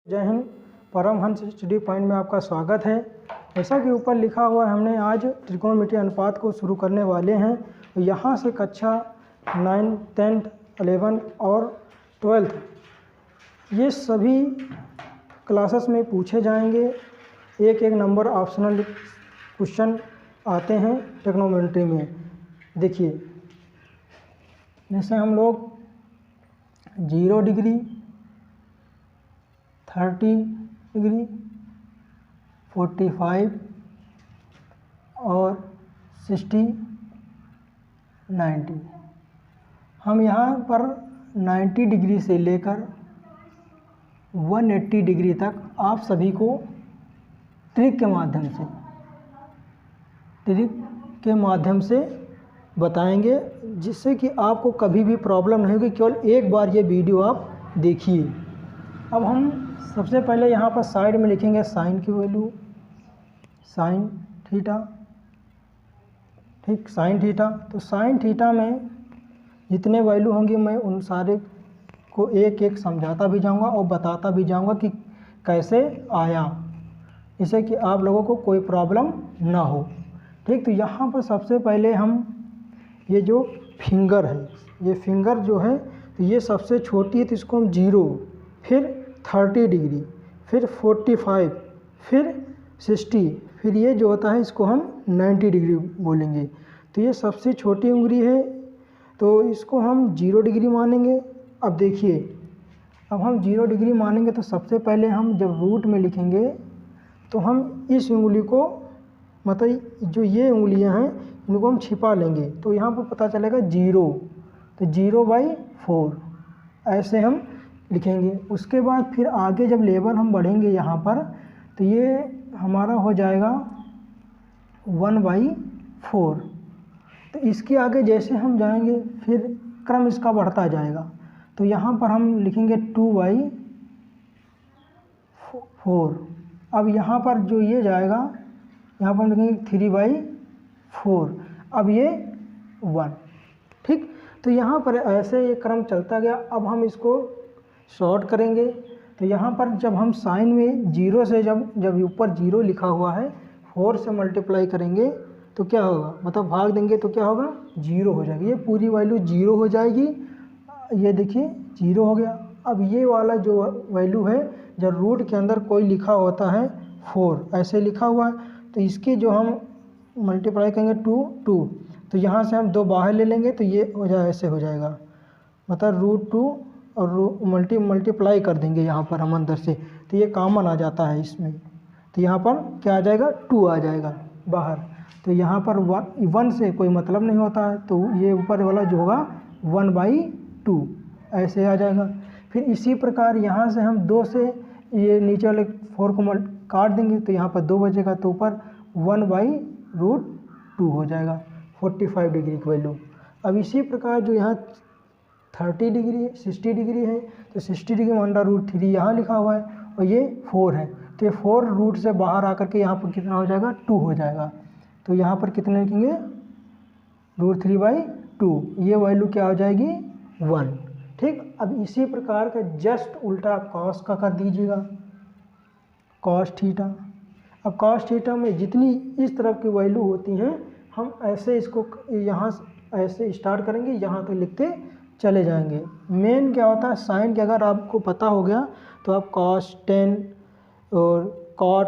जय Hind. Paramhans study point में आपका स्वागत है। जैसा कि ऊपर लिखा हुआ है, हमने आज त्रिकोणमितीय अनुपात को शुरू करने वाले हैं। यहाँ से कक्षा 9, 10th, 11 और 12th ये सभी क्लासेस में पूछे जाएंगे। एक एक नंबर ऑप्शनल क्वेश्चन आते हैं ट्रिग्नोमेट्री में। देखिए, जैसे हम लोग 0 डिग्री, 30 डिग्री, 45 और 60, 90, हम यहाँ पर 90 डिग्री से लेकर 180 डिग्री तक आप सभी को ट्रिक के माध्यम से बताएंगे, जिससे कि आपको कभी भी प्रॉब्लम नहीं होगी। केवल एक बार ये वीडियो आप देखिए। अब हम सबसे पहले यहाँ पर साइड में लिखेंगे साइन की वैल्यू, साइन थीटा। ठीक, साइन थीटा। तो साइन थीटा में जितने वैल्यू होंगे मैं उन सारे को एक एक समझाता भी जाऊंगा और बताता भी जाऊंगा कि कैसे आया, जिससे कि आप लोगों को कोई प्रॉब्लम ना हो। ठीक, तो यहाँ पर सबसे पहले हम ये जो फिंगर है, ये फिंगर जो है तो ये सबसे छोटी है, तो इसको हम 0, फिर 30 डिग्री, फिर 45, फिर 60, फिर ये जो होता है इसको हम 90 डिग्री बोलेंगे। तो ये सबसे छोटी उंगली है, तो इसको हम 0 डिग्री मानेंगे। अब देखिए, अब हम 0 डिग्री मानेंगे तो सबसे पहले हम जब रूट में लिखेंगे तो हम इस उंगली को, मतलब जो ये उंगलियां हैं इनको हम छिपा लेंगे। तो यहाँ पर पता चलेगा 0, तो 0/4 ऐसे हम लिखेंगे। उसके बाद फिर आगे जब लेवल हम बढ़ेंगे यहाँ पर, तो ये हमारा हो जाएगा 1/4। तो इसके आगे जैसे हम जाएंगे फिर क्रम इसका बढ़ता जाएगा। तो यहाँ पर हम लिखेंगे 2/4। अब यहाँ पर जो ये जाएगा, यहाँ पर हम लिखेंगे 3/4। अब ये 1। ठीक, तो यहाँ पर ऐसे ये क्रम चलता गया। अब हम इसको शॉर्ट करेंगे। तो यहाँ पर जब हम साइन में 0 से जब ऊपर 0 लिखा हुआ है 4 से मल्टीप्लाई करेंगे तो क्या होगा, मतलब भाग देंगे तो क्या होगा, 0 हो जाएगी। ये पूरी वैल्यू 0 हो जाएगी। ये देखिए 0 हो गया। अब ये वाला जो वैल्यू है, जब रूट के अंदर कोई लिखा होता है 4 ऐसे लिखा हुआ है, तो इसके जो हम मल्टीप्लाई करेंगे 2, तो यहाँ से हम 2 बाहर ले लेंगे तो ये हो जाए, ऐसे हो जाएगा, मतलब √2 और मल्टीप्लाई कर देंगे यहाँ पर हम अंदर से, तो ये कॉमन आ जाता है इसमें। तो यहाँ पर क्या आ जाएगा, 2 आ जाएगा बाहर। तो यहाँ पर 1 से कोई मतलब नहीं होता है, तो ये ऊपर वाला जो होगा 1/2 ऐसे आ जाएगा। फिर इसी प्रकार यहाँ से हम 2 से ये नीचे वाले 4 को काट देंगे तो यहाँ पर 2 बचेगा, तो ऊपर 1/√2 हो जाएगा 45 डिग्री की वैल्यू। अब इसी प्रकार जो यहाँ 30 डिग्री 60 डिग्री है, तो 60 डिग्री में √3 यहाँ लिखा हुआ है और ये 4 है, तो ये 4 रूट से बाहर आकर के यहाँ पर कितना हो जाएगा, 2 हो जाएगा। तो यहाँ पर कितने लिखेंगे, √3/2, ये वैल्यू क्या हो जाएगी, 1। ठीक, अब इसी प्रकार का जस्ट उल्टा कॉस का कर दीजिएगा, कॉस थीटा। अब कॉस थीटा में जितनी इस तरफ की वैल्यू होती हैं, हम ऐसे इसको यहाँ ऐसे स्टार्ट करेंगे, यहाँ तक लिखते चले जाएंगे। मेन क्या होता है, साइन के अगर आपको पता हो गया तो आप कॉस, टेन और कॉट,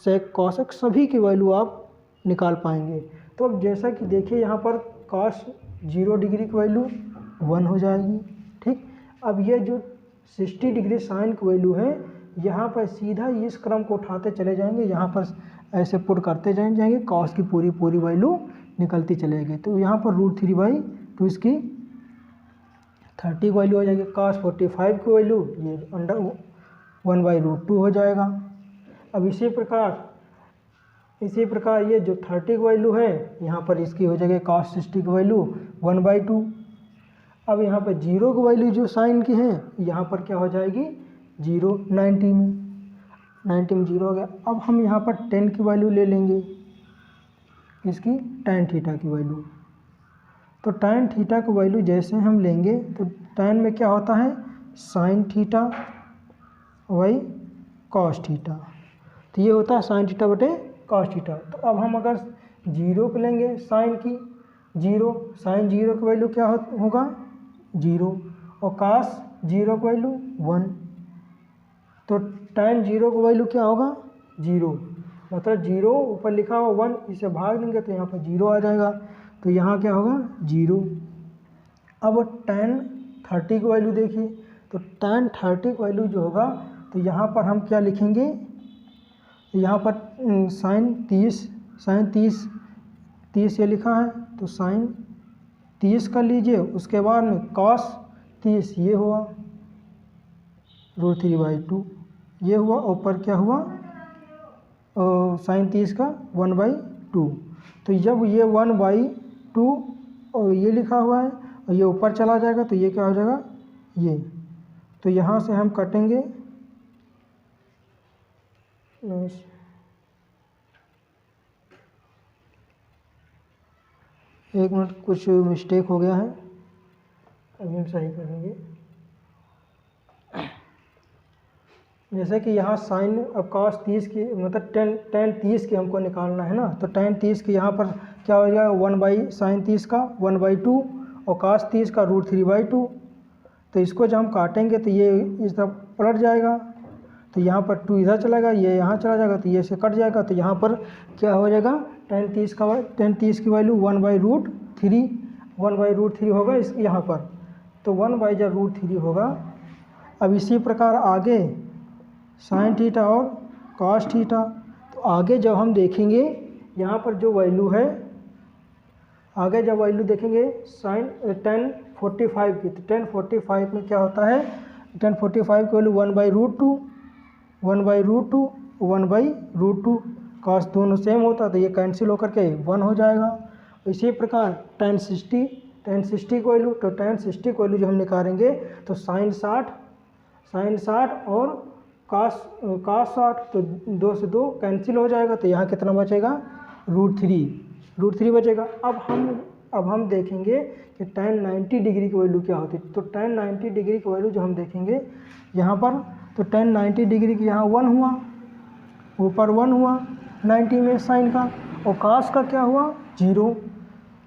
सेक, कॉसेक सभी की वैल्यू आप निकाल पाएंगे। तो अब जैसा कि देखिए, यहाँ पर कॉस 0 डिग्री की वैल्यू 1 हो जाएगी। ठीक, अब ये जो 60 डिग्री साइन की वैल्यू है, यहाँ पर सीधा इस क्रम को उठाते चले जाएंगे, यहाँ पर ऐसे पुट करते जाएंगे, कॉस की पूरी वैल्यू निकलती चलेगी। तो यहाँ पर √3/2 इसकी 30 वैल्यू हो जाएगी। कॉस 45 की वैल्यू ये अंडर 1/√2 हो जाएगा। अब इसी प्रकार ये जो 30 की वैल्यू है, यहाँ पर इसकी हो जाएगी कॉस 60 की वैल्यू 1/2। अब यहाँ पर 0 की वैल्यू जो साइन की है, यहाँ पर क्या हो जाएगी, 0, 90 में 0 हो गया। अब हम यहाँ पर 10 की वैल्यू ले लेंगे, इसकी tan थीटा की वैल्यू। तो tan थीटा की वैल्यू जैसे हम लेंगे तो tan में क्या होता है, sin थीटा कॉस थीटा। तो ये होता है साइन थीटा बटे कॉस थीटा। तो अब हम अगर जीरो पे लेंगे साइन की, जीरो, साइन जीरो की वैल्यू क्या होगा 0, और कास जीरो की वैल्यू 1, तो tan जीरो की वैल्यू क्या होगा 0, मतलब 0 ऊपर लिखा हुआ 1, इसे भाग देंगे तो यहाँ पर 0 आ जाएगा, तो यहाँ क्या होगा 0। अब tan 30 की वैल्यू देखिए, तो tan 30 की वैल्यू जो होगा तो यहाँ पर हम क्या लिखेंगे, तो यहाँ पर साइन 30 ये लिखा है, तो साइन 30 कर लीजिए, उसके बाद में कॉस 30 ये हुआ √3/2 ये हुआ, ऊपर क्या हुआ साइन 30 का 1/2। तो जब ये 1/2 और ये लिखा हुआ है और ये ऊपर चला जाएगा तो ये क्या हो जाएगा ये, तो यहाँ से हम कटेंगे, एक मिनट कुछ मिस्टेक हो गया है, अभी हम सही करेंगे। जैसे कि यहाँ साइन अब cos 30 की मतलब tan 30 की हमको निकालना है ना, तो tan 30 की यहाँ पर क्या हो जाएगा 1/sin 30 का 1/2 और cos 30 का √3/2। तो इसको जब हम काटेंगे तो ये इस तरफ पलट जाएगा, तो यहाँ पर 2 इधर चला ये यहाँ चला जाएगा, तो ये से कट जाएगा, तो यहाँ पर क्या हो जाएगा tan 30 की वैल्यू 1/√3 होगा इस यहाँ पर, तो 1/√3 होगा। अब इसी प्रकार आगे साइन थीटा और कॉस थीटा, तो आगे जब हम देखेंगे यहाँ पर जो वैल्यू है, आगे जब वैल्यू देखेंगे साइन tan 45 की, तो tan 45 में क्या होता है, tan 45 की वैल्यू 1/√2 कॉस दोनों सेम होता है, तो ये कैंसिल होकर के 1 हो जाएगा। इसी प्रकार tan 60 की वैल्यू, तो tan 60 की वैल्यू जो हम निकालेंगे तो साइन 60 और cos 60, तो 2 से 2 कैंसिल हो जाएगा, तो यहाँ कितना बचेगा √3 बचेगा। अब हम देखेंगे कि tan 90 डिग्री की वैल्यू क्या होती है, तो tan 90 डिग्री की वैल्यू जो हम देखेंगे यहाँ पर, तो tan 90 डिग्री की यहाँ 1 हुआ, ऊपर 1 हुआ 90 में साइन का, और cos का क्या हुआ 0,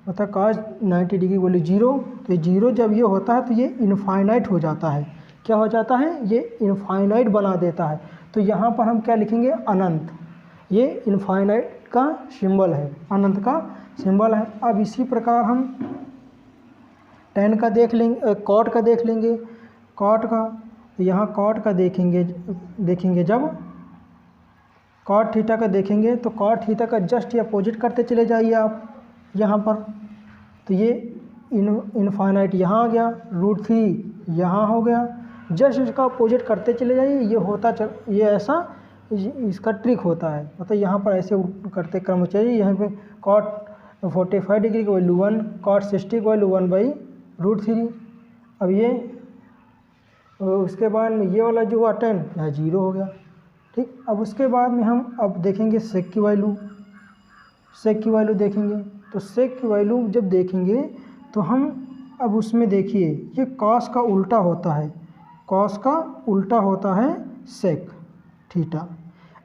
मतलब cos 90 डिग्री की वैल्यू 0, तो 0 जब ये होता है तो ये इनफाइनाइट हो जाता है, क्या हो जाता है ये इनफाइनाइट बना देता है, तो यहाँ पर हम क्या लिखेंगे अनंत, ये इनफाइनाइट का सिंबल है, अनंत का सिंबल है। अब इसी प्रकार हम tan का देख लेंगे, कॉट का देख लेंगे, कॉट का, तो यहाँ कॉट का देखेंगे जब कॉट थीटा का देखेंगे, तो कॉट थीटा का जस्ट अपोजिट करते चले जाइए आप यहाँ पर, तो ये इनफाइनाइट यहाँ आ गया, √3 यहाँ हो गया, जस्ट इसका अपोजिट करते चले जाइए, ये होता ये ऐसा इसका ट्रिक होता है, मतलब यहाँ पर ऐसे करते क्रम चाहिए। यहाँ पे कॉट 45 डिग्री की वैल्यू 1, कॉट 60 की वैल्यू 1/√3। अब ये उसके बाद में ये वाला जो हुआ tan यहाँ 0 हो गया, ठीक। अब उसके बाद में हम अब देखेंगे सेक की वैल्यू देखेंगे, तो सेक की वैल्यू जब देखेंगे तो हम अब उसमें देखिए ये कॉस का उल्टा होता है सेक थीटा।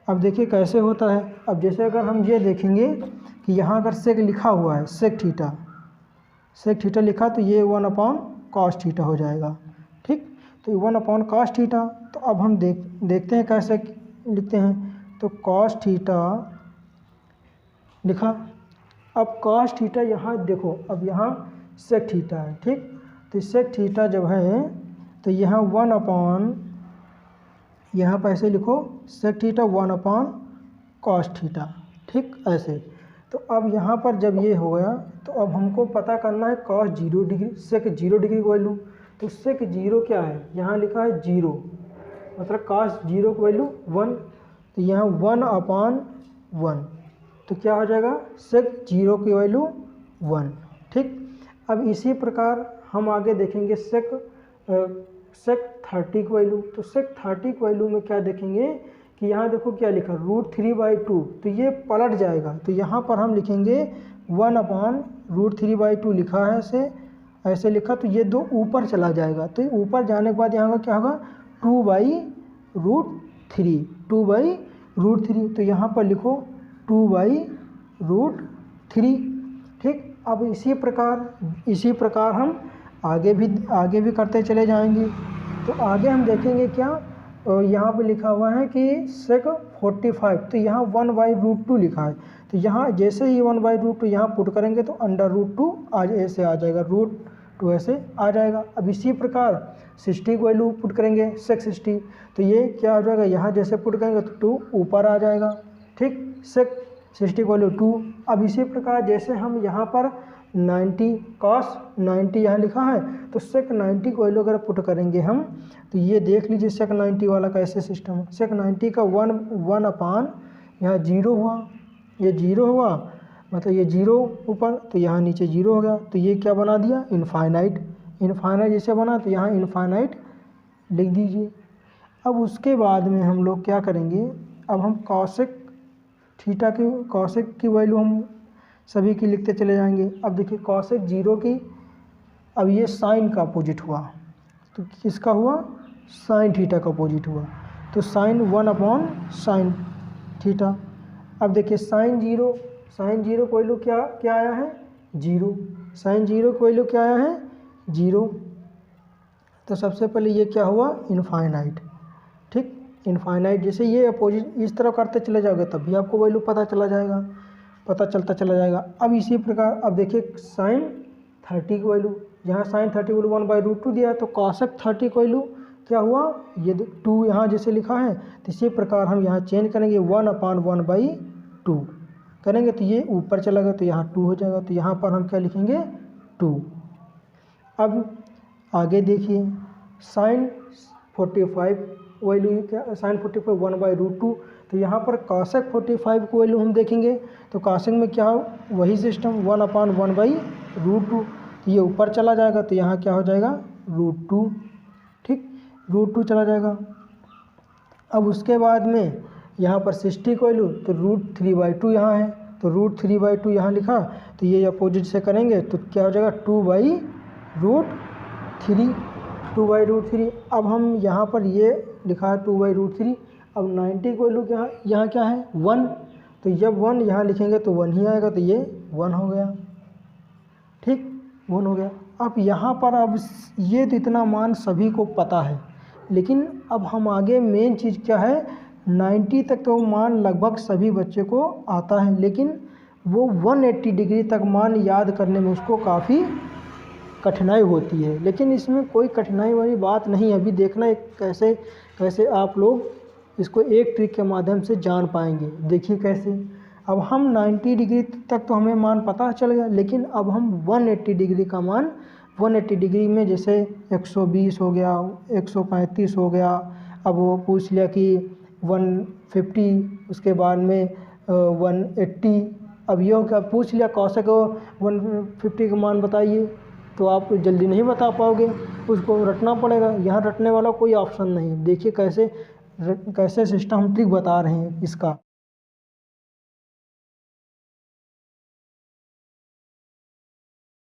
अब देखिए कैसे होता है, अब जैसे अगर हम ये देखेंगे कि यहाँ अगर सेक लिखा हुआ है सेक थीटा लिखा, तो ये 1/cos थीटा हो जाएगा, ठीक। तो 1/cos थीटा, तो अब हम देखते हैं कैसे लिखते हैं, तो cos थीटा लिखा, अब cos थीटा यहाँ देखो, अब यहाँ सेक थीटा है, ठीक। तो सेक थीटा जब है तो यहाँ 1/, यहाँ पर ऐसे लिखो सेक थीटा 1/cos थीटा, ठीक ऐसे। तो अब यहाँ पर जब ये हो गया तो अब हमको पता करना है cos 0 डिग्री, सेक 0 डिग्री की वैल्यू, तो सेक 0 क्या है, यहाँ लिखा है 0, मतलब cos 0 की वैल्यू 1, तो यहाँ 1/1, तो क्या हो जाएगा सेक 0 की वैल्यू 1, ठीक। अब इसी प्रकार हम आगे देखेंगे सेक 30 की वैल्यू, तो सेक 30 की वैल्यू में क्या देखेंगे कि यहाँ देखो क्या लिखा √3/2, तो ये पलट जाएगा, तो यहाँ पर हम लिखेंगे 1/√3/2 लिखा है, ऐसे लिखा, तो ये 2 ऊपर चला जाएगा, तो ऊपर जाने के बाद यहाँ का क्या होगा 3, 2/√3। तो यहाँ पर लिखो 2/√3। ठीक, अब इसी प्रकार हम आगे भी करते चले जाएंगे। तो आगे हम देखेंगे क्या, यहाँ पे लिखा हुआ है कि sec 45, तो यहाँ 1/√2 लिखा है। तो यहाँ जैसे ही 1/√2 यहाँ पुट करेंगे तो अंडर√2 ऐसे आ जाएगा, √2 ऐसे आ जाएगा। अब इसी प्रकार 60 की वैल्यू पुट करेंगे sec 60, तो ये क्या हो जाएगा, यहाँ जैसे पुट करेंगे तो 2 ऊपर आ जाएगा। ठीक, sec 60 की वैल्यू 2। अब इसी प्रकार जैसे हम यहाँ पर 90 cos 90 यहाँ लिखा है, तो sec 90 को वैल्यू अगर पुट करेंगे हम, तो ये देख लीजिए sec 90 वाला कैसे सिस्टम है। sec 90 का 1 अपान यहाँ 0 हुआ, ये 0 हुआ, मतलब ये 0 ऊपर, तो यहाँ नीचे 0 हो गया। तो ये क्या बना दिया, इनफाइनाइट जैसे बना, तो यहाँ इनफाइनाइट लिख दीजिए। अब उसके बाद में हम लोग क्या करेंगे, अब हम cosec की वैल्यू हम सभी की लिखते चले जाएंगे। अब देखिए cosec 0 की, अब ये साइन का अपोजिट हुआ, तो किसका हुआ, साइन थीटा का अपोजिट हुआ, तो साइन 1/sin थीटा। अब देखिए साइन जीरो को वैल्यू क्या आया है, 0। साइन 0 को वैल्यू क्या आया है, 0। तो सबसे पहले ये क्या हुआ, इनफाइनाइट। ठीक, इनफाइनाइट जैसे ये अपोजिट इस तरफ करते चले जाओगे तब भी आपको वैल्यू पता चलता चला जाएगा। अब इसी प्रकार अब देखिए साइन 30 की वैल्यू, यहाँ साइन 30 वैल्यू 1/√2 दिया है, तो cosec 30 की वैल्यू क्या हुआ, ये 2 यहाँ जैसे लिखा है, तो इसी प्रकार हम यहाँ चेंज करेंगे 1/1/2 करेंगे, तो ये ऊपर चला गया, तो यहाँ 2 हो जाएगा। तो यहाँ पर हम क्या लिखेंगे, 2। अब आगे देखिए साइन 45 वैल्यू क्या, साइन 45 1/√2, तो यहाँ पर cosec 45 को वैल्यू हम देखेंगे, तो cosec में क्या हो, वही सिस्टम 1/1/√2, तो ये ऊपर चला जाएगा, तो यहाँ क्या हो जाएगा, √2। ठीक, √2 चला जाएगा। अब उसके बाद में यहाँ पर 60 को वैल्यू, तो √3/2 यहाँ है, तो √3/2 यहाँ लिखा, तो ये अपोजिट से करेंगे तो क्या हो जाएगा, 2/√3। अब हम यहाँ पर ये लिखा है 2/√3। अब 90 को वैल्यू क्या, यहाँ क्या है, 1, तो जब 1 यहाँ लिखेंगे तो 1 ही आएगा, तो ये 1 हो गया। ठीक, 1 हो गया। अब यहाँ पर अब ये तो इतना मान सभी को पता है, लेकिन अब हम आगे मेन चीज़ क्या है, 90 तक तो मान लगभग सभी बच्चे को आता है, लेकिन वो 180 डिग्री तक मान याद करने में उसको काफ़ी कठिनाई होती है। लेकिन इसमें कोई कठिनाई वाली बात नहीं है। अभी देखना है कैसे आप लोग इसको एक ट्रिक के माध्यम से जान पाएंगे। देखिए कैसे, अब हम 90 डिग्री तक तो हमें मान पता चल गया, लेकिन अब हम 180 डिग्री का मान, 180 डिग्री में जैसे 120 हो गया, 135 हो गया, अब वो पूछ लिया कि 150, उसके बाद में 180, अब ये क्या पूछ लिया cosec 150 का मान बताइए, तो आप जल्दी नहीं बता पाओगे, उसको रटना पड़ेगा। यहाँ रटने वाला कोई ऑप्शन नहीं। देखिए कैसे सिस्टम हम ट्रिक बता रहे हैं इसका।